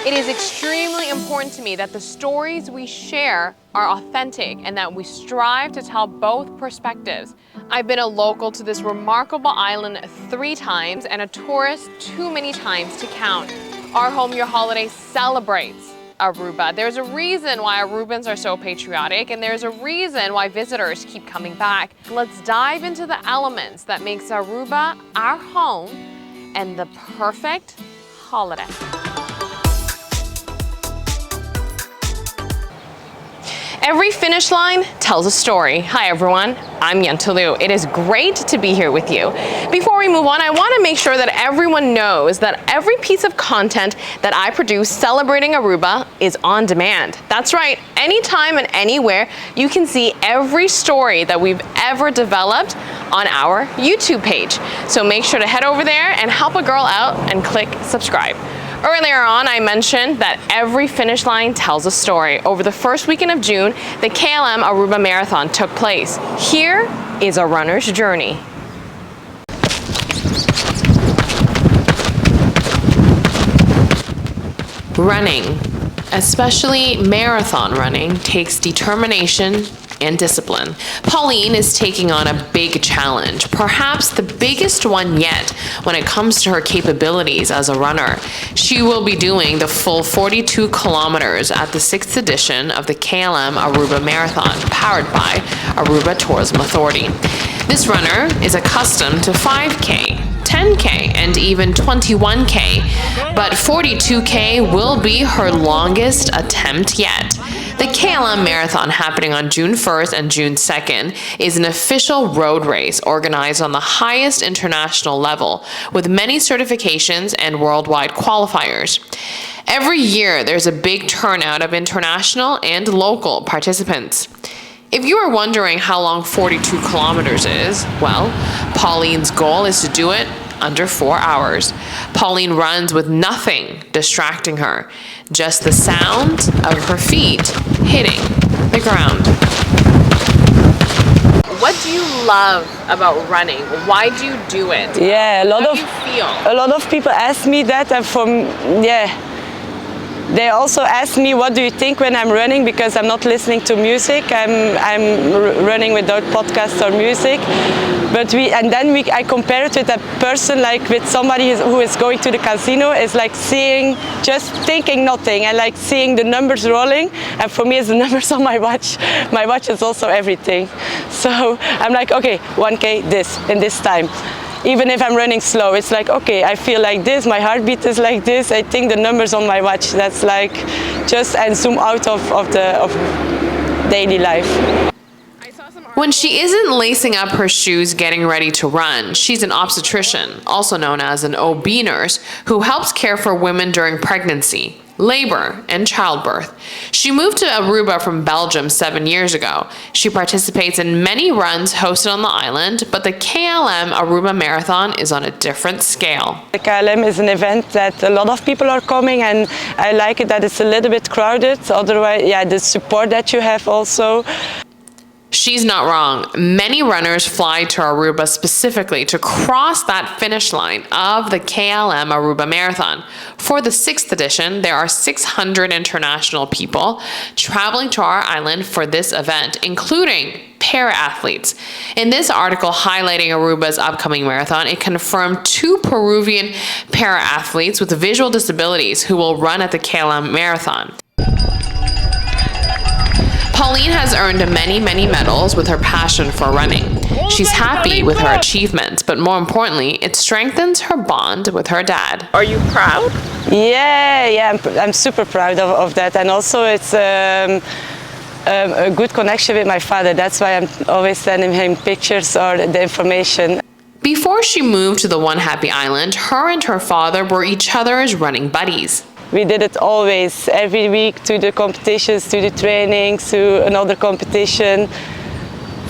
It is extremely important to me that the stories we share are authentic and that we strive to tell both perspectives. I've been a local to this remarkable island 3 times and a tourist too many times to count. Our Home Your Holiday celebrates Aruba. There's a reason why Arubans are so patriotic, and there's a reason why visitors keep coming back. Let's dive into the elements that makes Aruba our home and the perfect holiday. Every finish line tells a story. Hi everyone, I'm Yantulu. It is great to be here with you. Before we move on, I want to make sure that everyone knows that every piece of content that I produce celebrating Aruba is on demand. That's right, anytime and anywhere, you can see every story that we've ever developed on our YouTube page. So make sure to head over there and help a girl out and click subscribe. Earlier on, I mentioned that every finish line tells a story. Over the first weekend of June, the KLM Aruba Marathon took place. Here is a runner's journey. Running, especially marathon running, takes determination and discipline. Pauline is taking on a big challenge, perhaps the biggest one yet when it comes to her capabilities as a runner. She will be doing the full 42 kilometers at the 6th edition of the KLM Aruba Marathon, powered by Aruba Tourism Authority. This runner is accustomed to 5K, 10K, and even 21K, but 42K will be her longest attempt yet. The KLM Marathon, happening on June 1st and June 2nd, is an official road race organized on the highest international level, with many certifications and worldwide qualifiers. Every year, there's a big turnout of international and local participants. If you are wondering how long 42 kilometers is, well, Pauline's goal is to do it under 4 hours. Pauline runs with nothing distracting her, just the sound of her feet hitting the ground. What do you love about running? Why do you do it? Yeah, How do you feel? a lot of people ask me that, and they also ask me, what do you think when I'm running? Because I'm not listening to music. I'm running without podcast or music. But I compare it with a person, like with somebody who is going to the casino. It's like just thinking nothing, and like seeing the numbers rolling. And for me, it's the numbers on my watch. My watch is also everything. So I'm like, okay, 1K this in this time. Even if I'm running slow, it's like, okay, I feel like this, my heartbeat is like this. I think the numbers on my watch, that's like and zoom out of daily life. When she isn't lacing up her shoes getting ready to run, she's an obstetrician, also known as an OB nurse, who helps care for women during pregnancy, labor, and childbirth. She moved to Aruba from Belgium 7 years ago. She participates in many runs hosted on the island, but the KLM Aruba Marathon is on a different scale. The KLM is an event that a lot of people are coming, and I like it that it's a little bit crowded. Otherwise, the support that you have also. She's not wrong. Many runners fly to Aruba specifically to cross that finish line of the KLM Aruba Marathon. For the 6th edition, there are 600 international people traveling to our island for this event, including para-athletes. In this article highlighting Aruba's upcoming marathon, it confirmed 2 Peruvian para-athletes with visual disabilities who will run at the KLM Marathon. Pauline has earned many medals with her passion for running. She's happy with her achievements, but more importantly, it strengthens her bond with her dad. Are you proud? Yeah, I'm super proud of that. And also it's a good connection with my father. That's why I'm always sending him pictures or the information. Before she moved to the One Happy Island, her and her father were each other's running buddies. We did it always, every week, to the competitions, to the trainings, to another competition.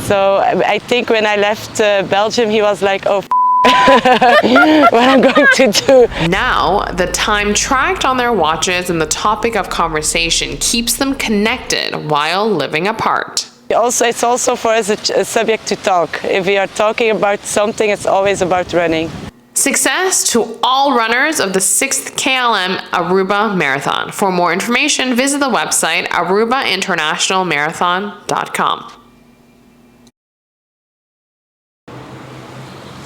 So I think when I left Belgium, he was like, oh, what I'm going to do. Now, the time tracked on their watches and the topic of conversation keeps them connected while living apart. It's also for us a subject to talk. If we are talking about something, it's always about running. Success to all runners of the 6th KLM Aruba Marathon. For more information, visit the website arubainternationalmarathon.com.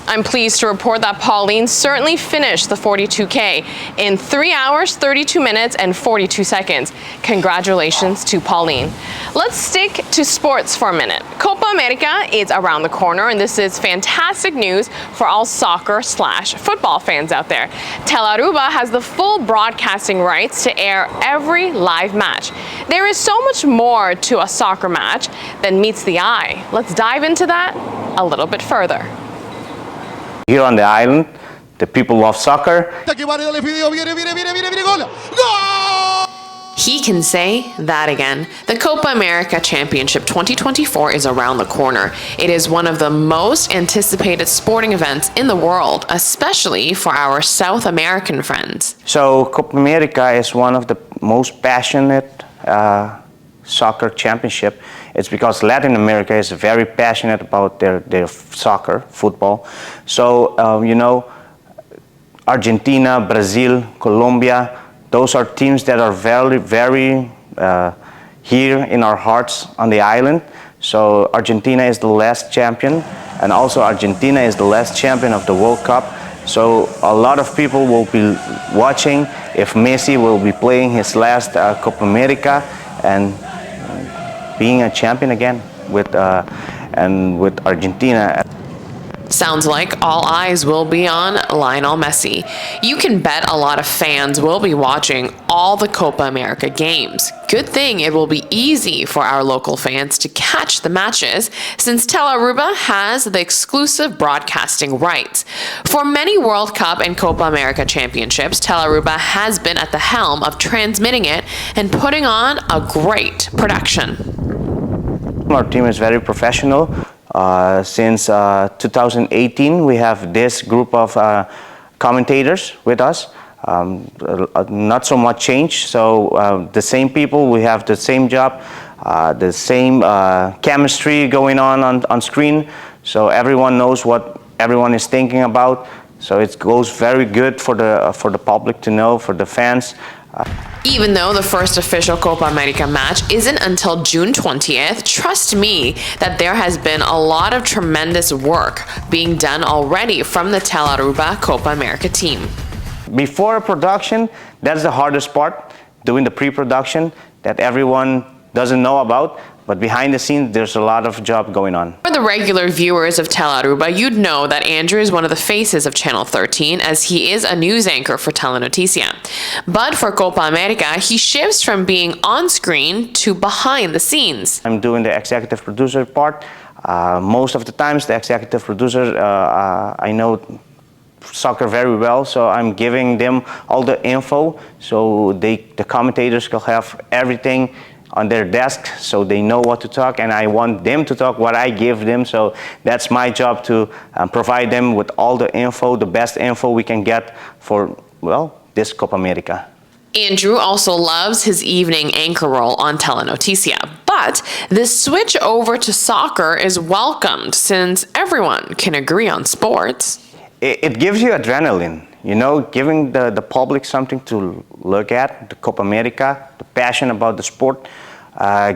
I'm pleased to report that Pauline certainly finished the 42K in 3 hours, 32 minutes, and 42 seconds. Congratulations to Pauline. Let's stick to sports for a minute. Copa America is around the corner, and this is fantastic news for all soccer/football fans out there. Aruba has the full broadcasting rights to air every live match. There is so mumuch more to a soccer match than meets the eye. Let's dive into that a little bit further. Here on the island, the people love soccer. He can say that again. The Copa America Championship 2024 is around the corner. It is one of the most anticipated sporting events in the world, especially for our South American friends. So Copa America is one of the most passionate soccer championship. It's because Latin America is very passionate about their soccer, football. So, Argentina, Brazil, Colombia, those are teams that are very here in our hearts on the island. So Argentina is the last champion, and also Argentina is the last champion of the World Cup. So a lot of people will be watching if Messi will be playing his last Copa America and being a champion again with Argentina. Sounds like all eyes will be on Lionel Messi. You can bet a lot of fans will be watching all the Copa America games. Good thing it will be easy for our local fans to catch the matches since Aruba has the exclusive broadcasting rights. For many World Cup and Copa America championships, Aruba has been at the helm of transmitting it and putting on a great production. Our team is very professional. Since 2018, we have this group of commentators with us. Not so much change. So the same people, we have the same job, the same chemistry going on screen. So everyone knows what everyone is thinking about. So it goes very good for the public to know, for the fans. Even though the first official Copa America match isn't until June 20th, trust me that there has been a lot of tremendous work being done already from the Aruba Copa America team. Before production, that's the hardest part, doing the pre-production that everyone doesn't know about. But behind the scenes, there's a lot of job going on. For the regular viewers of Aruba, you'd know that Andrew is one of the faces of Channel 13 as he is a news anchor for Telenoticia. But for Copa America, he shifts from being on screen to behind the scenes. I'm doing the executive producer part. Most of the times, the executive producer, I know soccer very well, so I'm giving them all the info so the commentators can have everything on their desk so they know what to talk, and I want them to talk what I give them. So that's my job to provide them with all the info, the best info we can get for, well, this Copa America. Andrew also loves his evening anchor role on Telenoticia, but this switch over to soccer is welcomed since everyone can agree on sports. It gives you adrenaline, giving the public something to look at, the Copa America, the passion about the sport,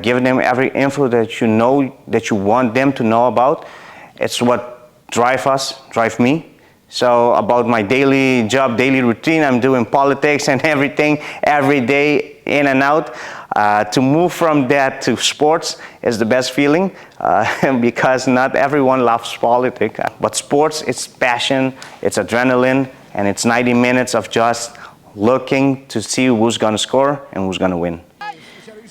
giving them every info that that you want them to know about. It's what drive me. So about my daily job, daily routine, I'm doing politics and everything every day, in and out. To move from that to sports is the best feeling because not everyone loves politics. But sports, it's passion, it's adrenaline, and it's 90 minutes of just looking to see who's going to score and who's going to win.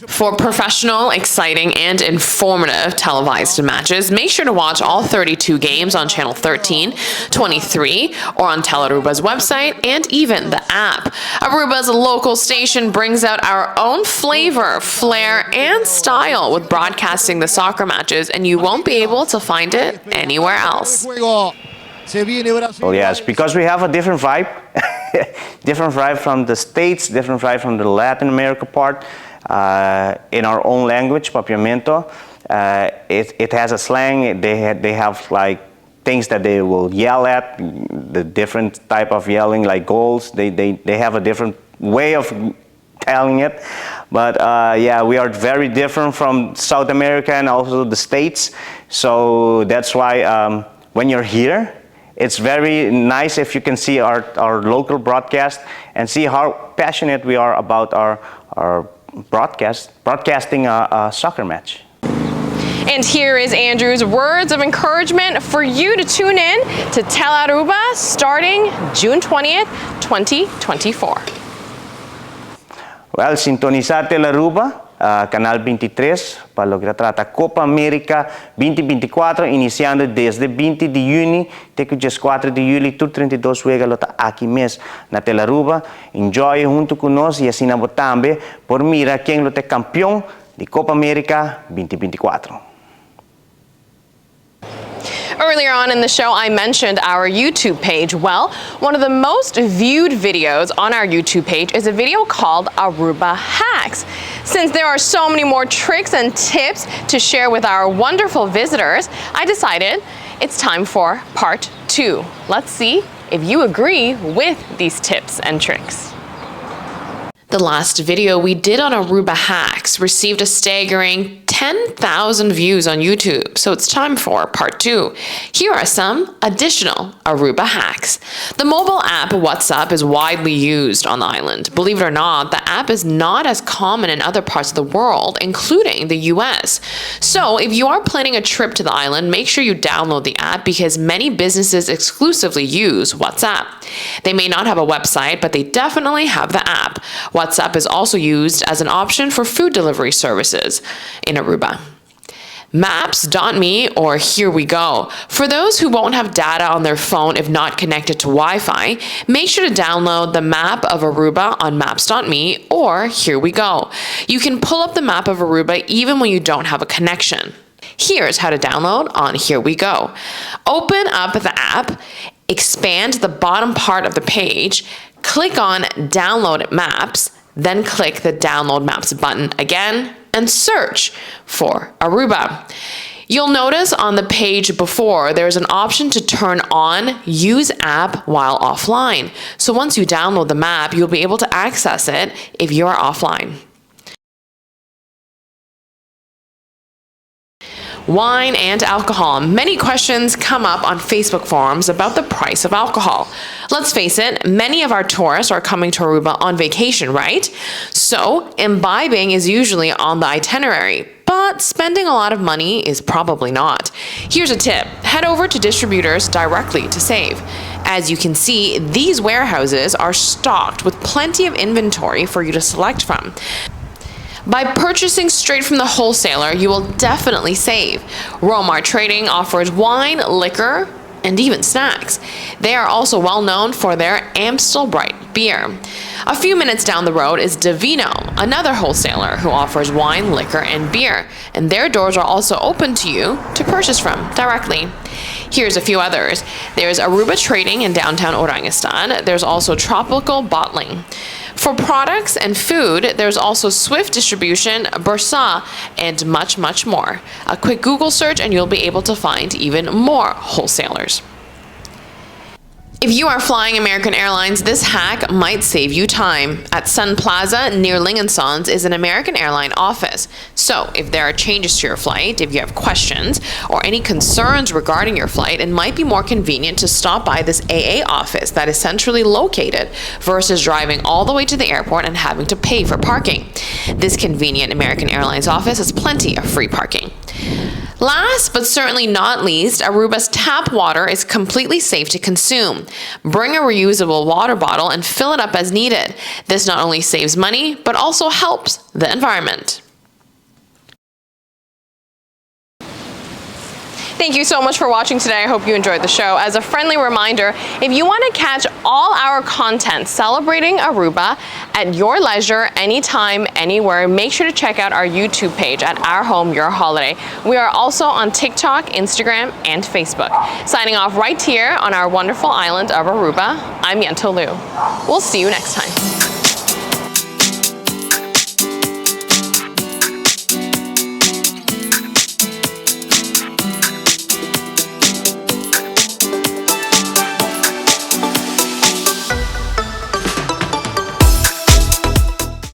For professional, exciting, and informative televised matches, make sure to watch all 32 games on Channel 13, 23, or on Aruba's website, and even the app. Aruba's local station brings out our own flavor, flair, and style with broadcasting the soccer matches, and you won't be able to find it anywhere else. Well, yes, because we have a different vibe. Different vibe from the States, different vibe from the Latin America part. In our own language, Papiamento. It has a slang. They have like things that they will yell at, the different type of yelling, like goals. They have a different way of telling it. But yeah, we are very different from South America and also the States. So that's why when you're here, it's very nice if you can see our local broadcast and see how passionate we are about our broadcasting a soccer match. And here is Andrew's words of encouragement for you to tune in to Tell Aruba starting June 20th, 2024. Well, sintonizate la Aruba, Canal 23, para lo que trata Copa América 2024, iniciando desde 20 de junho até o dia 4 de julho, tudo 32 juega lota aqui mesmo na Tela Aruba. Enjoy junto conosco e assim nós também por mira quem é campeão de Copa América 2024. Earlier on in the show, I mentioned our YouTube page. Well, one of the most viewed videos on our YouTube page is a video called Aruba Hacks. Since there are so many more tricks and tips to share with our wonderful visitors, I decided it's time for part 2. Let's see if you agree with these tips and tricks. The last video we did on Aruba hacks received a staggering 10,000 views on YouTube, so it's time for part 2. Here are some additional Aruba hacks. The mobile app WhatsApp is widely used on the island. Believe it or not, the app is not as common in other parts of the world, including the US. So if you are planning a trip to the island, make sure you download the app because many businesses exclusively use WhatsApp. They may not have a website, but they definitely have the app. WhatsApp is also used as an option for food delivery services in Aruba. Maps.me or Here We Go. For those who won't have data on their phone if not connected to Wi-Fi, make sure to download the map of Aruba on Maps.me or Here We Go. You can pull up the map of Aruba even when you don't have a connection. Here's how to download on Here We Go. Open up the app, expand the bottom part of the page, click on Download Maps, then click the Download Maps button again, and search for Aruba. You'll notice on the page before there's an option to turn on Use App while offline. So once you download the map, you'll be able to access it if you are offline. Wine and alcohol. Many questions come up on Facebook forums about the price of alcohol. Let's face it, many of our tourists are coming to Aruba on vacation, right? So imbibing is usually on the itinerary, but spending a lot of money is probably not. Here's a tip. Head over to distributors directly to save. As you can see, these warehouses are stocked with plenty of inventory for you to select from. By purchasing straight from the wholesaler, you will definitely save. Romar Trading offers wine, liquor, and even snacks. They are also well known for their Amstel Bright beer. A few minutes down the road is Divino, another wholesaler who offers wine, liquor, and beer, and their doors are also open to you to purchase from directly. Here's a few others. There's Aruba Trading in downtown Oranguestan. There's also Tropical Bottling. For products and food, there's also Swift Distribution, Bursa, and much, much more. A quick Google search and you'll be able to find even more wholesalers. If you are flying American Airlines, this hack might save you time. At Sun Plaza near Lingenssons is an American Airline office. So if there are changes to your flight, if you have questions or any concerns regarding your flight, it might be more convenient to stop by this AA office that is centrally located versus driving all the way to the airport and having to pay for parking. This convenient American Airlines office has plenty of free parking. Last but certainly not least, Aruba's tap water is completely safe to consume. Bring a reusable water bottle and fill it up as needed. This not only saves money, but also helps the environment. Thank you so much for watching today. I hope you enjoyed the show. As a friendly reminder, if you want to catch all our content celebrating Aruba at your leisure, anytime, anywhere, make sure to check out our YouTube page at Our Home, Your Holiday. We are also on TikTok, Instagram, and Facebook. Signing off right here on our wonderful island of Aruba, I'm Yento Liu. We'll see you next time.